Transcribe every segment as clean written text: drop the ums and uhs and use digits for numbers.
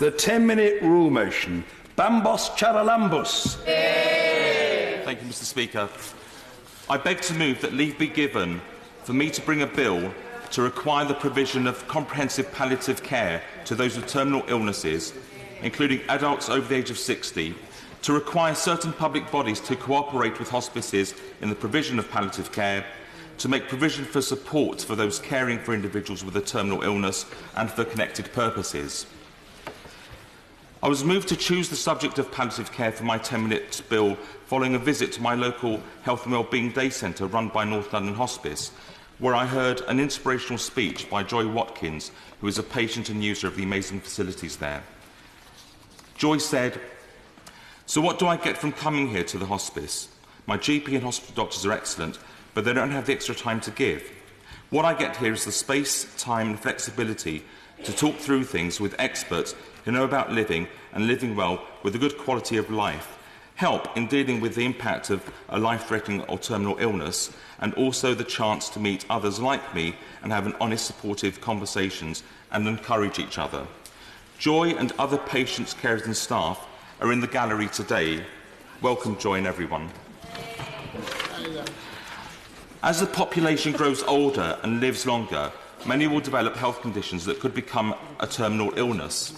The 10-minute rule motion. Bambos Charalambous. Thank you, Mr. Speaker. I beg to move that leave be given for me to bring a bill to require the provision of comprehensive palliative care to those with terminal illnesses, including adults over the age of 60, to require certain public bodies to cooperate with hospices in the provision of palliative care, to make provision for support for those caring for individuals with a terminal illness and for connected purposes. I was moved to choose the subject of palliative care for my 10-minute bill following a visit to my local Health and Wellbeing Day Centre run by North London Hospice, where I heard an inspirational speech by Joy Watkins, who is a patient and user of the amazing facilities there. Joy said, "So what do I get from coming here to the hospice? My GP and hospital doctors are excellent, but they don't have the extra time to give. What I get here is the space, time and flexibility to talk through things with experts who know about living and living well with a good quality of life, help in dealing with the impact of a life-threatening or terminal illness, and also the chance to meet others like me and have an honest, supportive conversations and encourage each other." Joy and other patients, carers and staff are in the gallery today. Welcome, Joy and everyone. As the population grows older and lives longer, many will develop health conditions that could become a terminal illness.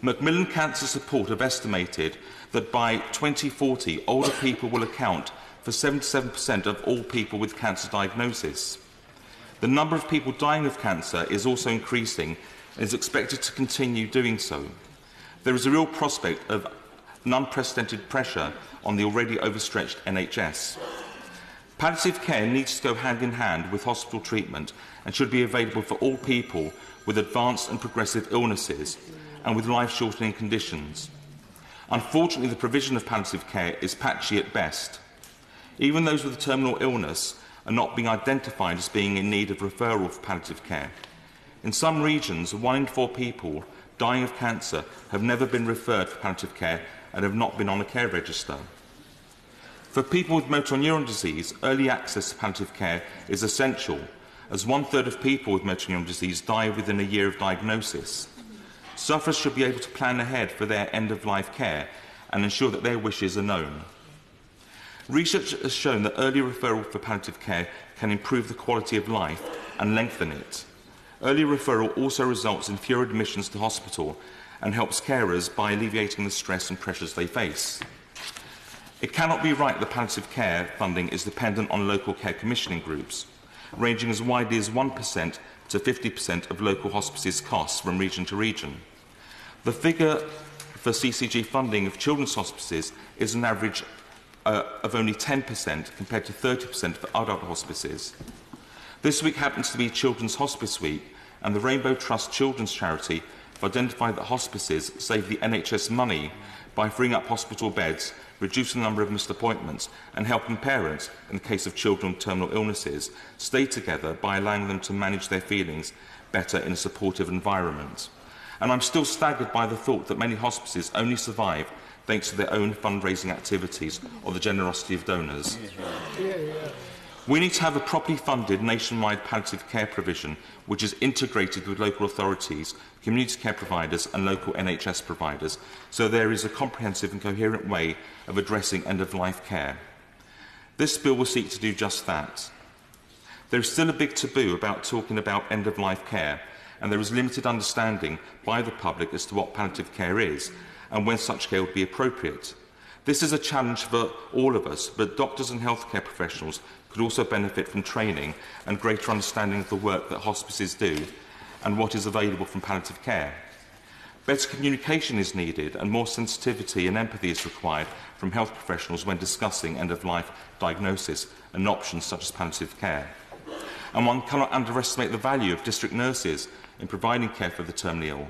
Macmillan Cancer Support have estimated that by 2040, older people will account for 77% of all people with cancer diagnosis. The number of people dying of cancer is also increasing and is expected to continue doing so. There is a real prospect of an unprecedented pressure on the already overstretched NHS. Palliative care needs to go hand in hand with hospital treatment and should be available for all people with advanced and progressive illnesses and with life-shortening conditions. Unfortunately, the provision of palliative care is patchy at best. Even those with a terminal illness are not being identified as being in need of referral for palliative care. In some regions, 1 in 4 people dying of cancer have never been referred for palliative care and have not been on a care register. For people with motor neuron disease, early access to palliative care is essential, as 1/3 of people with motor neuron disease die within a year of diagnosis. Sufferers should be able to plan ahead for their end-of-life care and ensure that their wishes are known. Research has shown that early referral for palliative care can improve the quality of life and lengthen it. Early referral also results in fewer admissions to hospital and helps carers by alleviating the stress and pressures they face. It cannot be right that palliative care funding is dependent on local care commissioning groups, ranging as widely as 1% to 50% of local hospices' costs from region to region. The figure for CCG funding of children's hospices is an average of only 10% compared to 30% for adult hospices. This week happens to be Children's Hospice Week, and the Rainbow Trust Children's Charity have identified that hospices save the NHS money by freeing up hospital beds, reducing the number of missed appointments, and helping parents, in the case of children with terminal illnesses, stay together by allowing them to manage their feelings better in a supportive environment. And I'm still staggered by the thought that many hospices only survive thanks to their own fundraising activities or the generosity of donors. We need to have a properly funded nationwide palliative care provision which is integrated with local authorities, community care providers and local NHS providers, so there is a comprehensive and coherent way of addressing end-of-life care. This bill will seek to do just that. There is still a big taboo about talking about end-of-life care, and there is limited understanding by the public as to what palliative care is and when such care would be appropriate. This is a challenge for all of us, but doctors and healthcare professionals could also benefit from training and greater understanding of the work that hospices do and what is available from palliative care. Better communication is needed and more sensitivity and empathy is required from health professionals when discussing end-of-life diagnosis and options such as palliative care. And one cannot underestimate the value of district nurses in providing care for the terminally ill.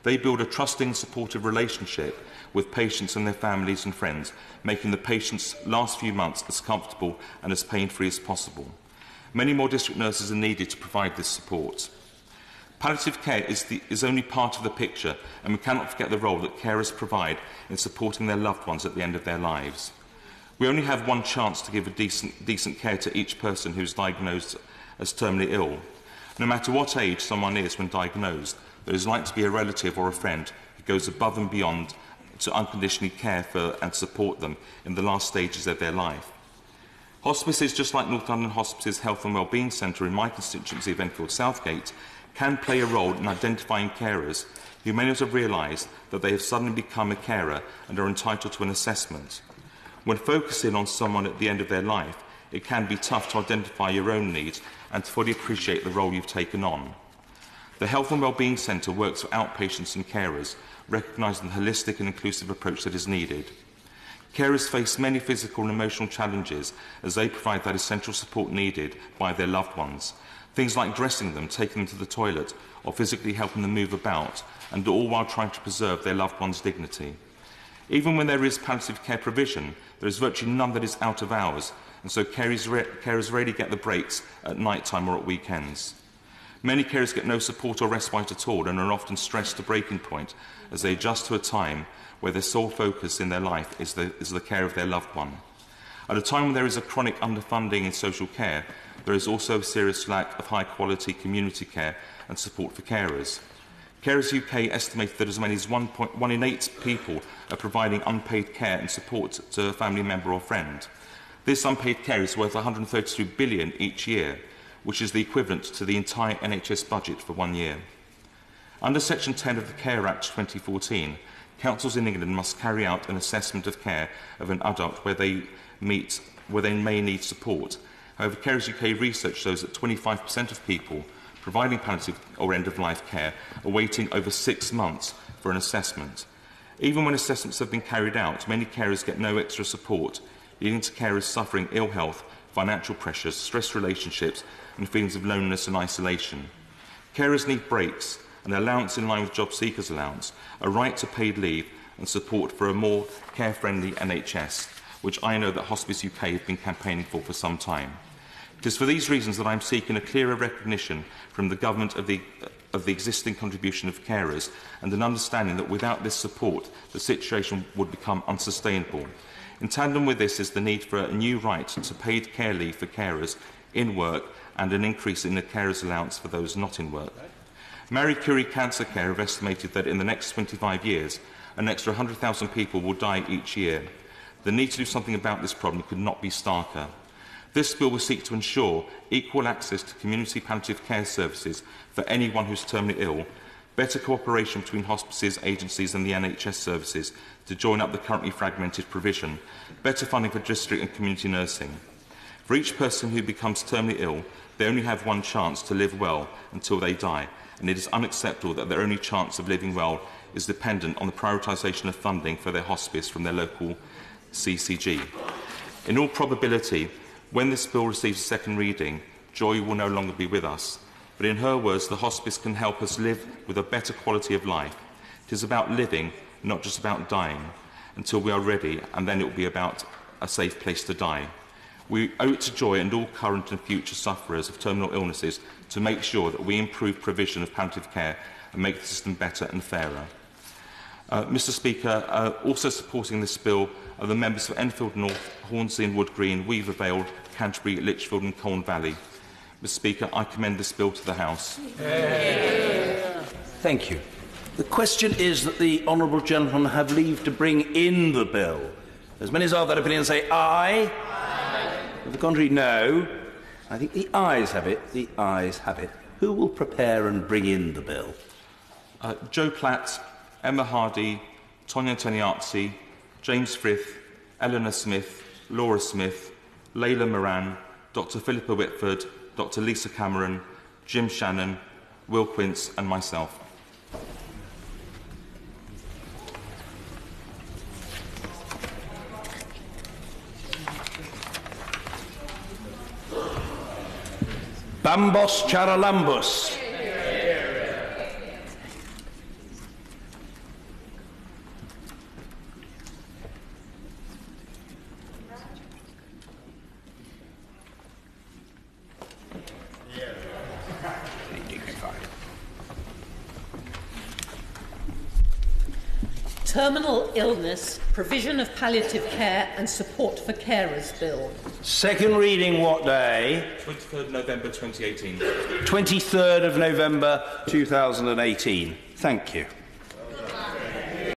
They build a trusting, supportive relationship with patients and their families and friends, making the patient's last few months as comfortable and as pain-free as possible. Many more district nurses are needed to provide this support. Palliative care is only part of the picture, and we cannot forget the role that carers provide in supporting their loved ones at the end of their lives. We only have one chance to give a decent care to each person who is diagnosed as terminally ill. No matter what age someone is when diagnosed, there is likely to be a relative or a friend who goes above and beyond to unconditionally care for and support them in the last stages of their life. Hospices, just like North London Hospice's Health and Wellbeing Centre in my constituency of Enfield Southgate, can play a role in identifying carers who may not have realised that they have suddenly become a carer and are entitled to an assessment. When focusing on someone at the end of their life, it can be tough to identify your own needs and to fully appreciate the role you've taken on. The Health and Wellbeing Centre works for outpatients and carers, recognising the holistic and inclusive approach that is needed. Carers face many physical and emotional challenges as they provide that essential support needed by their loved ones. Things like dressing them, taking them to the toilet, or physically helping them move about, and all while trying to preserve their loved one's dignity. Even when there is palliative care provision, there is virtually none that is out of hours, and so carers rarely get the breaks at night time or at weekends. Many carers get no support or respite at all and are often stressed to breaking point as they adjust to a time where their sole focus in their life is the care of their loved one. At a time when there is a chronic underfunding in social care, there is also a serious lack of high-quality community care and support for carers. Carers UK estimated that as many as 1 in 8 people are providing unpaid care and support to a family member or friend. This unpaid care is worth £132 billion each year, which is the equivalent to the entire NHS budget for 1 year. Under Section 10 of the Care Act 2014, councils in England must carry out an assessment of care of an adult where they may need support. However, Carers UK research shows that 25% of people providing palliative or end-of-life care are waiting over 6 months for an assessment. Even when assessments have been carried out, many carers get no extra support, leading to carers suffering ill health, financial pressures, stressed relationships and feelings of loneliness and isolation. Carers need breaks, an allowance in line with job seekers' allowance, a right to paid leave and support for a more care-friendly NHS, which I know that Hospice UK have been campaigning for some time. It is for these reasons that I am seeking a clearer recognition from the government of the existing contribution of carers and an understanding that without this support the situation would become unsustainable. In tandem with this is the need for a new right to paid care leave for carers in work and an increase in the carers' allowance for those not in work. Marie Curie Cancer Care have estimated that in the next 25 years, an extra 100,000 people will die each year. The need to do something about this problem could not be starker. This bill will seek to ensure equal access to community palliative care services for anyone who is terminally ill, better cooperation between hospices, agencies and the NHS services to join up the currently fragmented provision, better funding for district and community nursing. For each person who becomes terminally ill, they only have one chance to live well until they die, and it is unacceptable that their only chance of living well is dependent on the prioritisation of funding for their hospice from their local CCG. In all probability, when this bill receives a second reading, Joy will no longer be with us. But in her words, the hospice can help us live with a better quality of life. It is about living, not just about dying, until we are ready, and then it will be about a safe place to die. We owe it to Joy and all current and future sufferers of terminal illnesses to make sure that we improve provision of palliative care and make the system better and fairer. Mr Speaker, also supporting this bill are the members for Enfield North, Hornsey and Wood Green, Weaver Vale, Canterbury, Lichfield and Colne Valley. Mr Speaker, I commend this bill to the House. Thank you. The question is that the honourable gentleman have leave to bring in the bill. As many as are of that opinion say aye. Aye. To the contrary, no. I think the ayes have it. The ayes have it. Who will prepare and bring in the bill? Joe Platt, Emma Hardy, Tonya Teniazzi, James Frith, Eleanor Smith, Laura Smith, Layla Moran, Dr Philippa Whitford, Dr Lisa Cameron, Jim Shannon, Will Quince and myself. Bambos Charalambous. Terminal illness, provision of palliative care and support for carers bill. Second reading what day? 23rd November 2018. 23rd of November 2018. Thank you.